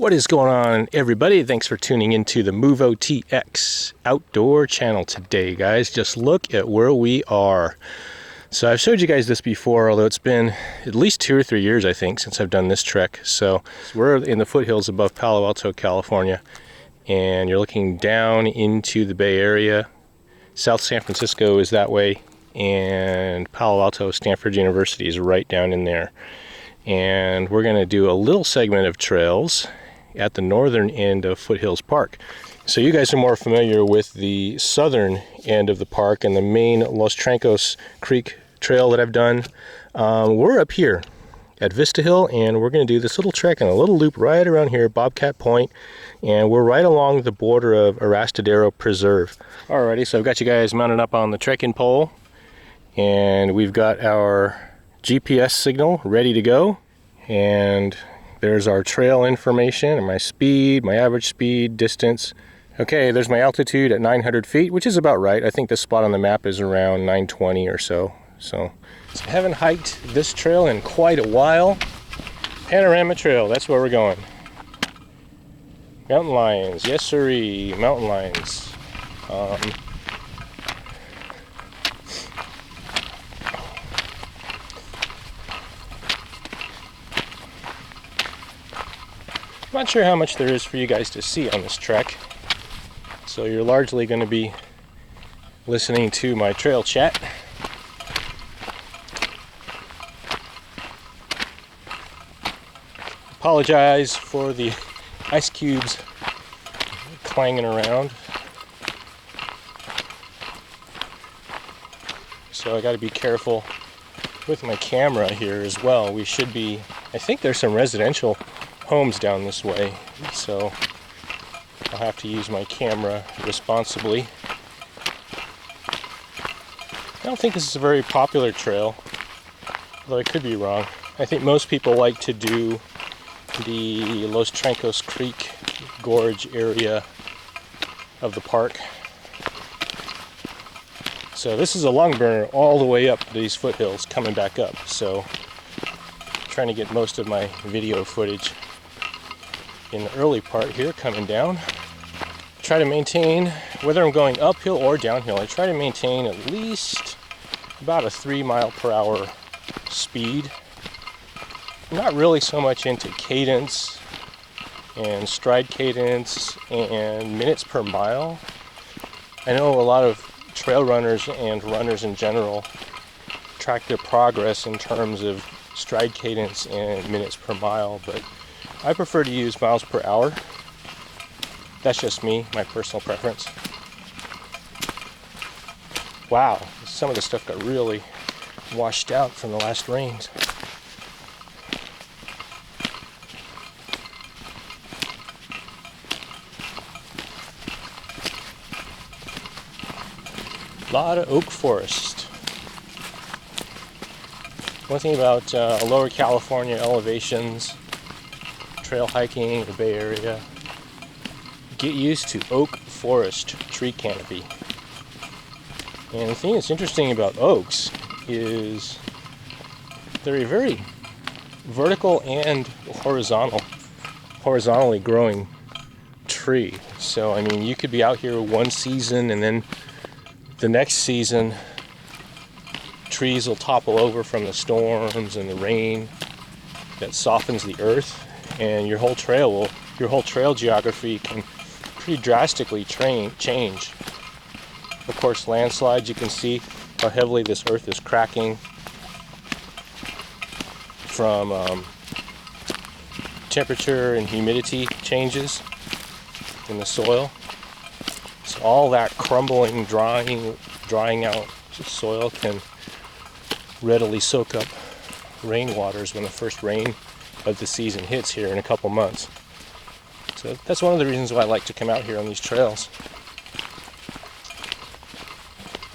What is going on, everybody? Thanks for tuning into the Movo TX outdoor channel today, guys. Just look at where we are. So I've showed you guys this before, although it's been at least 2 or 3 years, I think, since I've done this trek. So we're in the foothills above Palo Alto, California, and you're looking down into the Bay Area. South San Francisco is that way, and Palo Alto, Stanford University is right down in there. And we're going to do a little segment of trails at the northern end of Foothills Park. So you guys are more familiar with the southern end of the park and the main Los Trancos Creek trail that I've done. We're up here at Vista Hill, and we're going to do this little trek and a little loop right around here, Bobcat Point, and we're right along the border of Arastadero Preserve. Alrighty, so I've got you guys mounted up on the trekking pole, and we've got our GPS signal ready to go, and there's our trail information and my speed, my average speed, distance. Okay, there's my altitude at 900 feet, which is about right. I think this spot on the map is around 920 or so. So I haven't hiked this trail in quite a while. Panorama Trail, that's where we're going. Mountain lions, yes sirree, mountain lions. I'm not sure how much there is for you guys to see on this trek, so you're largely going to be listening to my trail chat. Apologize for the ice cubes clanging around. So I got to be careful with my camera here as well. We should be, I think there's some residential homes down this way, so I'll have to use my camera responsibly. I don't think this is a very popular trail, although I could be wrong. I think most people like to do the Los Trancos Creek Gorge area of the park. So this is a long burner all the way up these foothills coming back up, so I'm trying to get most of my video footage in the early part here coming down. Try to maintain, whether I'm going uphill or downhill, I try to maintain at least about a 3 mile per hour speed. I'm not really so much into cadence and stride cadence and minutes per mile. I know a lot of trail runners and runners in general track their progress in terms of stride cadence and minutes per mile, but I prefer to use miles per hour. That's just me, my personal preference. Wow, some of the stuff got really washed out from the last rains. A lot of oak forest. One thing about lower California elevations, trail hiking in the Bay Area, get used to oak forest tree canopy. And the thing that's interesting about oaks is they're a very vertical and horizontally growing tree. So I mean, you could be out here one season and then the next season trees will topple over from the storms and the rain that softens the earth, and your whole trail geography can pretty drastically change. Of course, landslides, you can see how heavily this earth is cracking from temperature and humidity changes in the soil. So all that crumbling, drying out soil can readily soak up rainwaters when the first rain of the season hits here in a couple months. So that's one of the reasons why I like to come out here on these trails.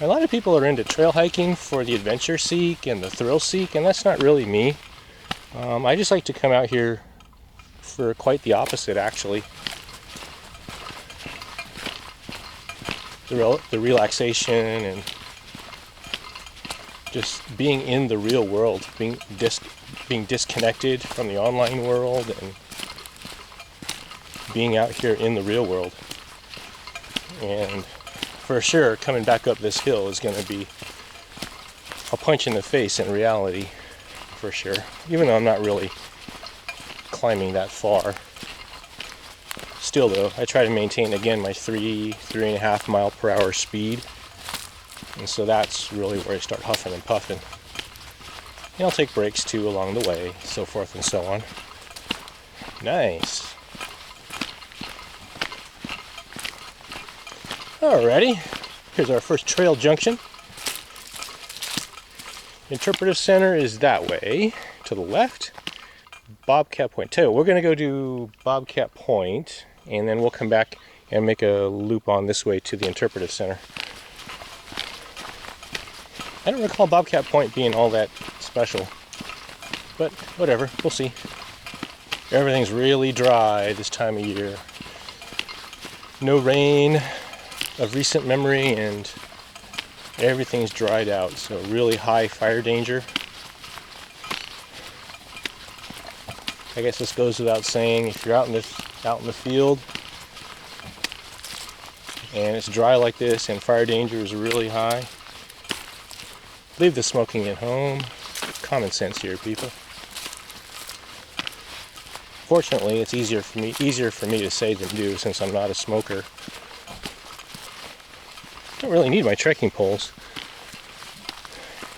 A lot of people are into trail hiking for the adventure seek and the thrill seek, and that's not really me. I just like to come out here for quite the opposite, actually. The relaxation and just being in the real world, being disconnected from the online world and being out here in the real world. And for sure, coming back up this hill is going to be a punch in the face in reality, for sure. Even though I'm not really climbing that far. Still though, I try to maintain again my 3.5 mile per hour speed. And so that's really where I start huffing and puffing. And I'll take breaks too along the way, so forth and so on. Nice. Alrighty, here's our first trail junction. Interpretive Center is that way, to the left. Bobcat Point. Tell you, we're going to go to Bobcat Point, and then we'll come back and make a loop on this way to the Interpretive Center. I don't recall Bobcat Point being all that special, but whatever, we'll see. Everything's really dry this time of year. No rain of recent memory, and everything's dried out, so really high fire danger. I guess this goes without saying, if you're out in the field and it's dry like this and fire danger is really high, leave the smoking at home. Common sense here, people. Fortunately, it's easier for me to say than do, since I'm not a smoker. Don't really need my trekking poles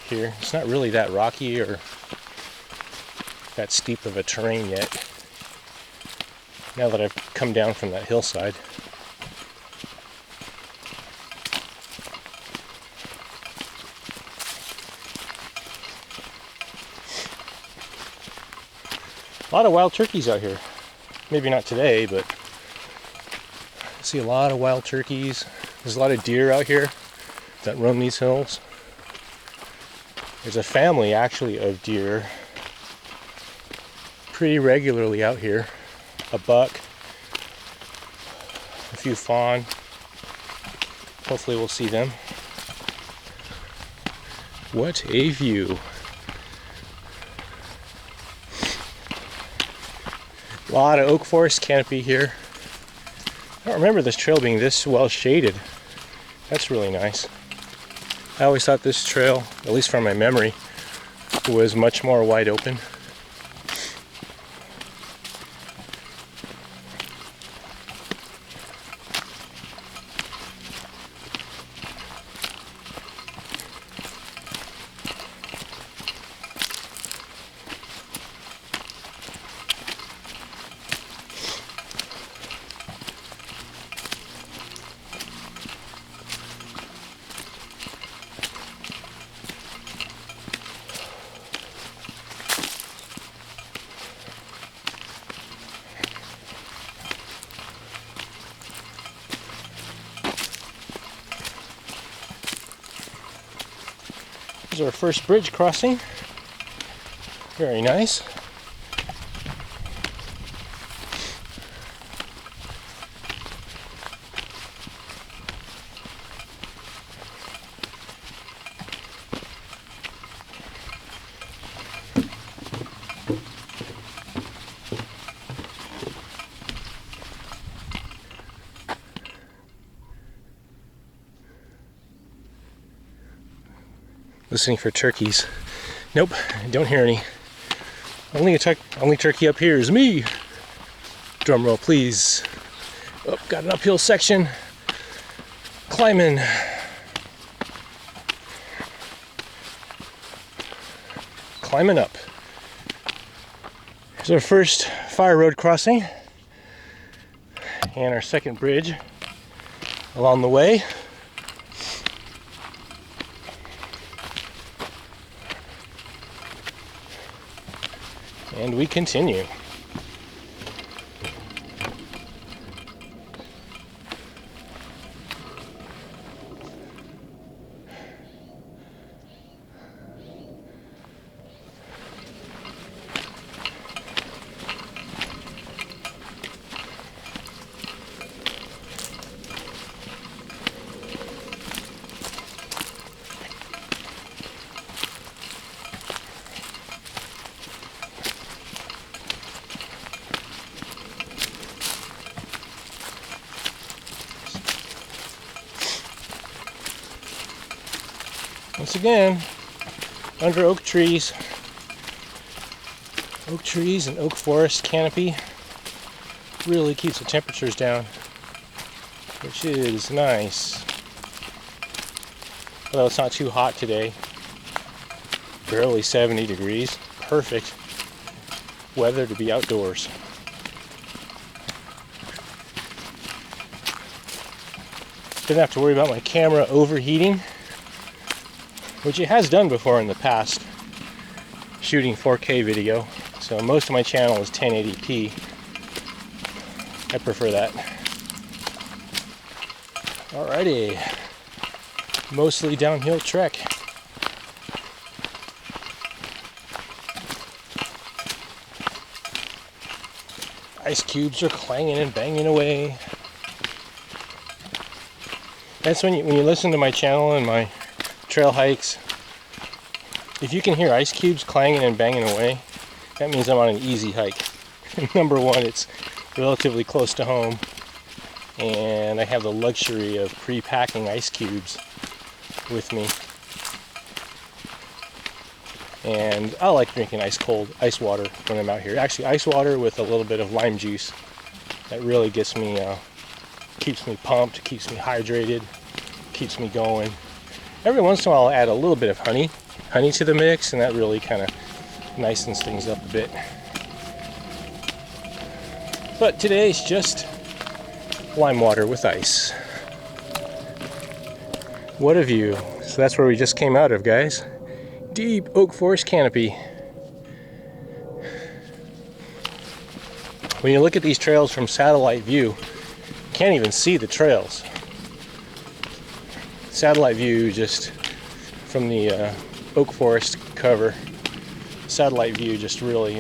here. It's not really that rocky or that steep of a terrain yet, now that I've come down from that hillside. A lot of wild turkeys out here. Maybe not today, but I see a lot of wild turkeys. There's a lot of deer out here that roam these hills. There's a family actually of deer pretty regularly out here. A buck, a few fawn. Hopefully we'll see them. What a view. A lot of oak forest canopy here. I don't remember this trail being this well shaded. That's really nice. I always thought this trail, at least from my memory, was much more wide open. This is our first bridge crossing. Very nice. Listening for turkeys. Nope, don't hear any. Only turkey up here is me. Drum roll, please. Oh, got an uphill section. Climbing. Climbing up. Here's our first fire road crossing. And our second bridge along the way. And we continue. Once again, under oak trees and oak forest canopy really keeps the temperatures down, which is nice. Although it's not too hot today, barely 70 degrees, perfect weather to be outdoors. Didn't have to worry about my camera overheating, which it has done before in the past, shooting 4K video. So most of my channel is 1080p. I prefer that. Alrighty, mostly downhill trek. Ice cubes are clanging and banging away. That's when you listen to my channel and my trail hikes. If you can hear ice cubes clanging and banging away, that means I'm on an easy hike. Number one, it's relatively close to home, and I have the luxury of pre-packing ice cubes with me. And I like drinking ice water when I'm out here. Actually, ice water with a little bit of lime juice. That really gets me, keeps me pumped, keeps me hydrated, keeps me going. Every once in a while I'll add a little bit of honey to the mix, and that really kind of nicens things up a bit. But today's just lime water with ice. What a view. So that's where we just came out of, guys. Deep oak forest canopy. When you look at these trails from satellite view, you can't even see the trails. Satellite view, just from the oak forest cover, satellite view just really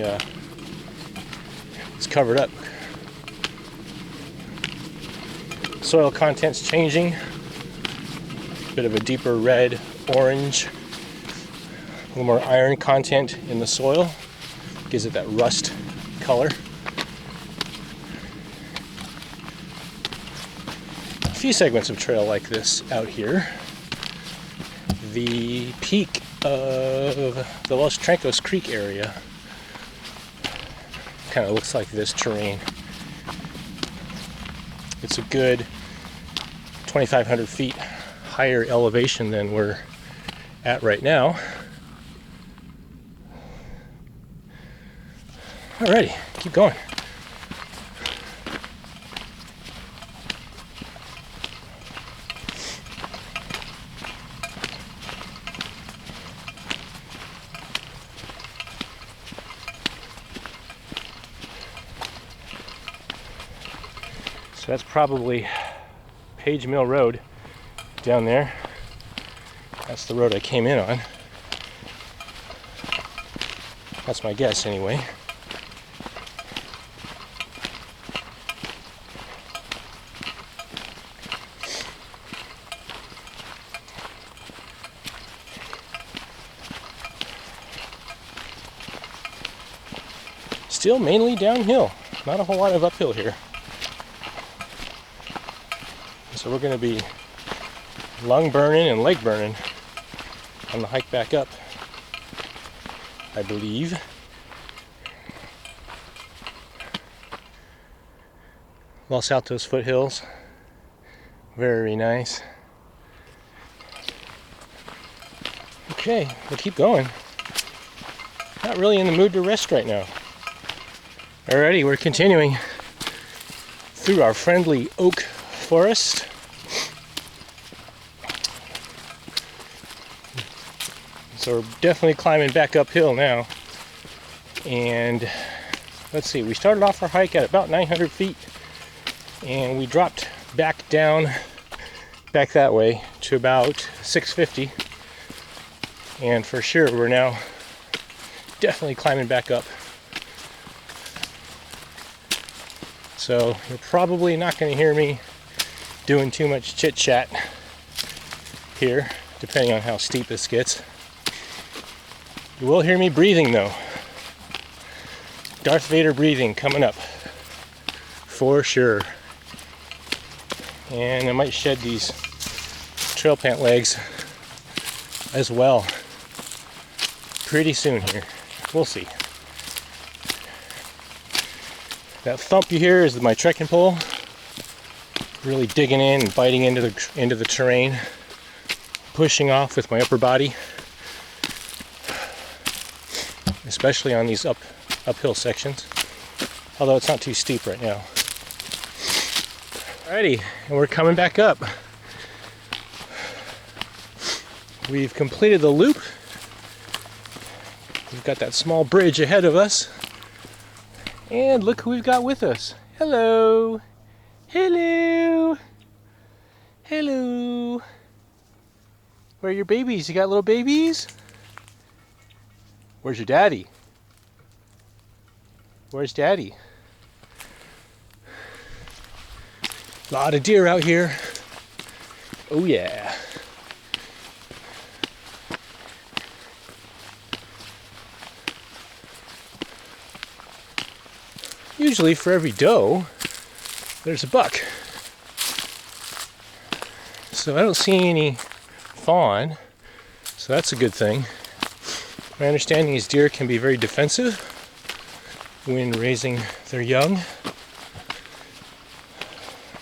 is covered up. Soil content's changing. Bit of a deeper red, orange, a little more iron content in the soil. Gives it that rust color. A few segments of trail like this out here. The peak of the Los Trancos Creek area kind of looks like this terrain. It's a good 2,500 feet higher elevation than we're at right now. Alrighty, keep going. So that's probably Page Mill Road down there. That's the road I came in on. That's my guess anyway. Still mainly downhill, not a whole lot of uphill here. So we're going to be lung burning and leg burning on the hike back up, I believe. Los Altos Foothills, very nice. Okay, we'll keep going. Not really in the mood to rest right now. Alrighty, we're continuing through our friendly oak forest. So we're definitely climbing back uphill now. And let's see, we started off our hike at about 900 feet and we dropped back down, back that way to about 650. And for sure, we're now definitely climbing back up. So you're probably not going to hear me doing too much chit chat here, depending on how steep this gets. You will hear me breathing though. Darth Vader breathing coming up for sure. And I might shed these trail pant legs as well pretty soon here. We'll see. That thump you hear is my trekking pole. Really digging in and biting into the terrain, pushing off with my upper body, especially on these uphill sections. Although it's not too steep right now. Alrighty, and we're coming back up. We've completed the loop. We've got that small bridge ahead of us. And look who we've got with us. Hello. Hello. Hello. Where are your babies? You got little babies? Where's your daddy? Where's daddy? A lot of deer out here. Oh yeah. Usually for every doe, there's a buck. So I don't see any fawn, so that's a good thing. My understanding is deer can be very defensive when raising their young.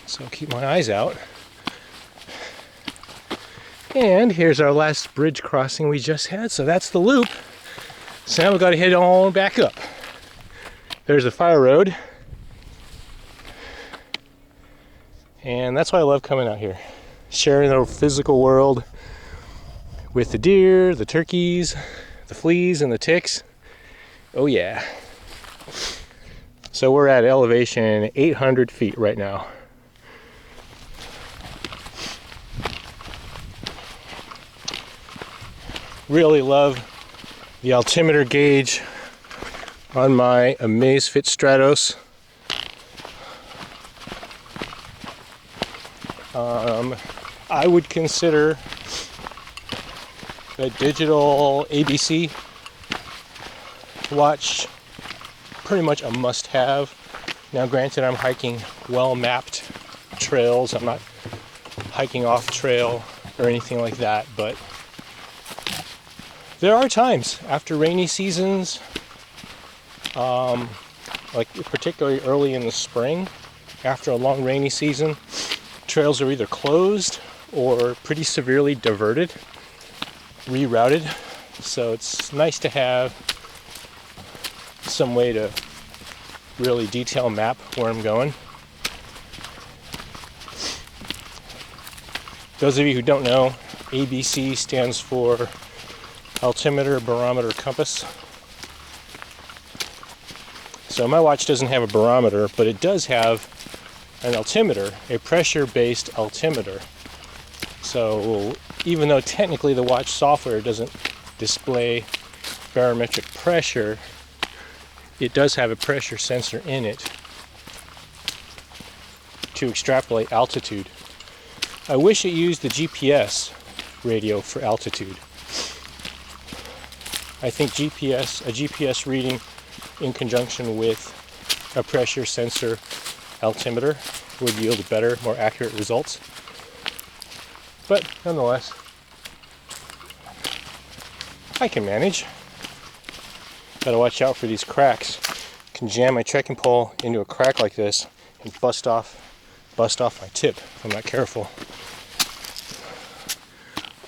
So I'll keep my eyes out. And here's our last bridge crossing we just had, so that's the loop. So now we've got to head on back up. There's a fire road. And that's why I love coming out here. Sharing the physical world with the deer, the turkeys, the fleas, and the ticks. Oh yeah. So we're at elevation 800 feet right now. Really love the altimeter gauge on my Amazfit Stratos. I would consider the digital ABC watch pretty much a must-have. Now granted, I'm hiking well-mapped trails. I'm not hiking off trail or anything like that, but there are times after rainy seasons, like particularly early in the spring, after a long rainy season, trails are either closed or pretty severely diverted, rerouted. So it's nice to have some way to really detail map where I'm going. Those of you who don't know, ABC stands for altimeter, barometer, compass. So my watch doesn't have a barometer, but it does have an altimeter, a pressure-based altimeter. So even though technically the watch software doesn't display barometric pressure, it does have a pressure sensor in it to extrapolate altitude. I wish it used the GPS radio for altitude. I think a GPS reading in conjunction with a pressure sensor altimeter would yield better, more accurate results. But nonetheless, I can manage. Gotta watch out for these cracks. Can jam my trekking pole into a crack like this and bust off my tip if I'm not careful.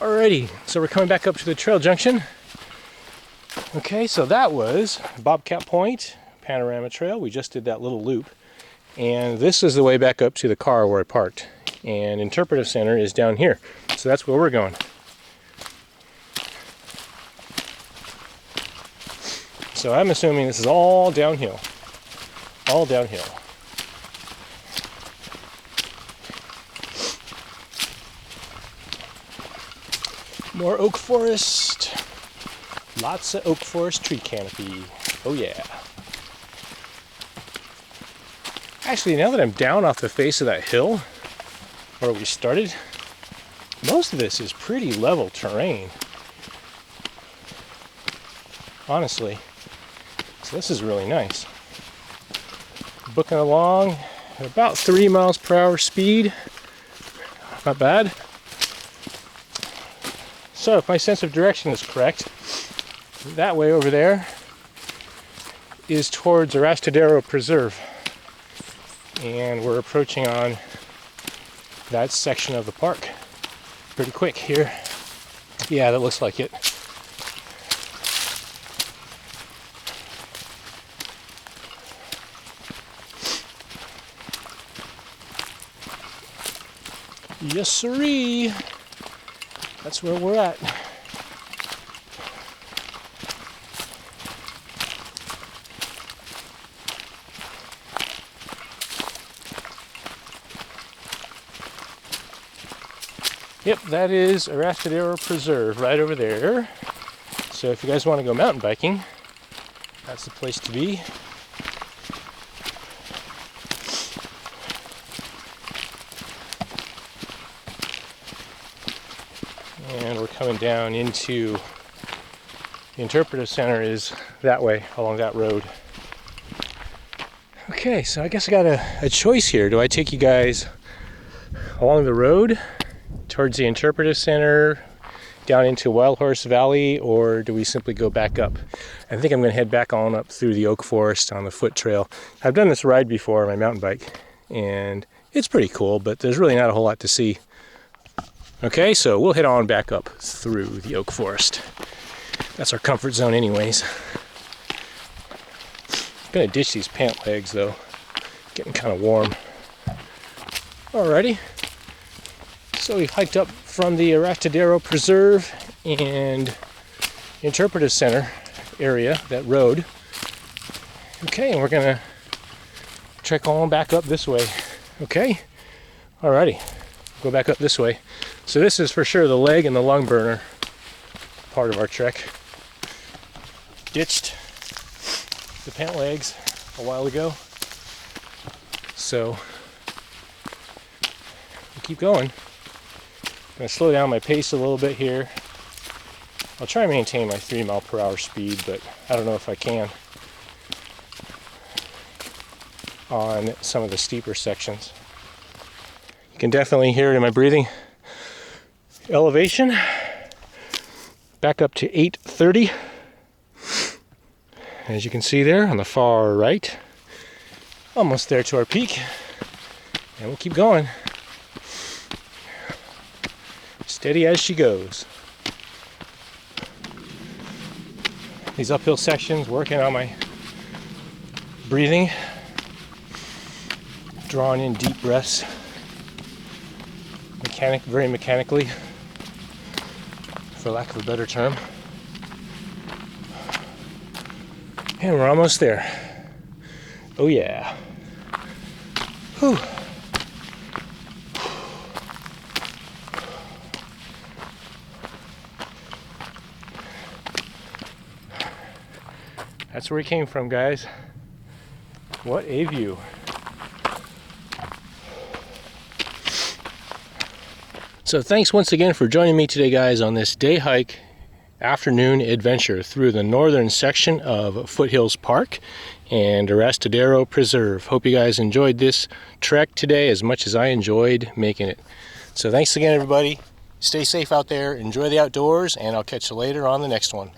Alrighty, so we're coming back up to the trail junction. Okay, so that was Bobcat Point Panorama Trail. We just did that little loop. And this is the way back up to the car where I parked. And Interpretive Center is down here. So that's where we're going. So I'm assuming this is all downhill. All downhill. More oak forest. Lots of oak forest tree canopy. Oh yeah. Actually, now that I'm down off the face of that hill where we started, most of this is pretty level terrain. Honestly. So this is really nice. Booking along at about 3 miles per hour speed. Not bad. So if my sense of direction is correct, that way over there is towards Arastadero Preserve. And we're approaching on that section of the park pretty quick here. Yeah, that looks like it. Yes, sirree. That's where we're at. Yep, that is Arastadero Preserve right over there. So if you guys want to go mountain biking, that's the place to be. And we're coming down into the interpretive center is that way, along that road. Okay, so I guess I got a choice here. Do I take you guys along the road towards the interpretive center down into Wild Horse Valley, or do we simply go back up? I think I'm going to head back on up through the oak forest on the foot trail. I've done this ride before on my mountain bike, and it's pretty cool, but there's really not a whole lot to see. Okay, so we'll head on back up through the oak forest. That's our comfort zone anyways. I'm going to ditch these pant legs though. Getting kind of warm. Alrighty. So we've hiked up from the Arastadero Preserve and Interpretive Center area, that road. Okay, and we're gonna trek on back up this way. Okay? Alrighty. Go back up this way. So this is for sure the leg and the lung burner part of our trek. Ditched the pant legs a while ago. So we'll keep going. I'm going to slow down my pace a little bit here. I'll try and maintain my 3 mile per hour speed, but I don't know if I can on some of the steeper sections. You can definitely hear it in my breathing. Elevation back up to 830. As you can see there on the far right, almost there to our peak, and we'll keep going. Steady as she goes. These uphill sections, working on my breathing, drawing in deep breaths, very mechanically, for lack of a better term. And we're almost there. Oh yeah. Whew. That's where we came from, guys. What a view. So thanks once again for joining me today, guys, on this day hike afternoon adventure through the northern section of Foothills Park and Arastadero Preserve. Hope you guys enjoyed this trek today as much as I enjoyed making it. So thanks again, everybody. Stay safe out there, enjoy the outdoors, and I'll catch you later on the next one.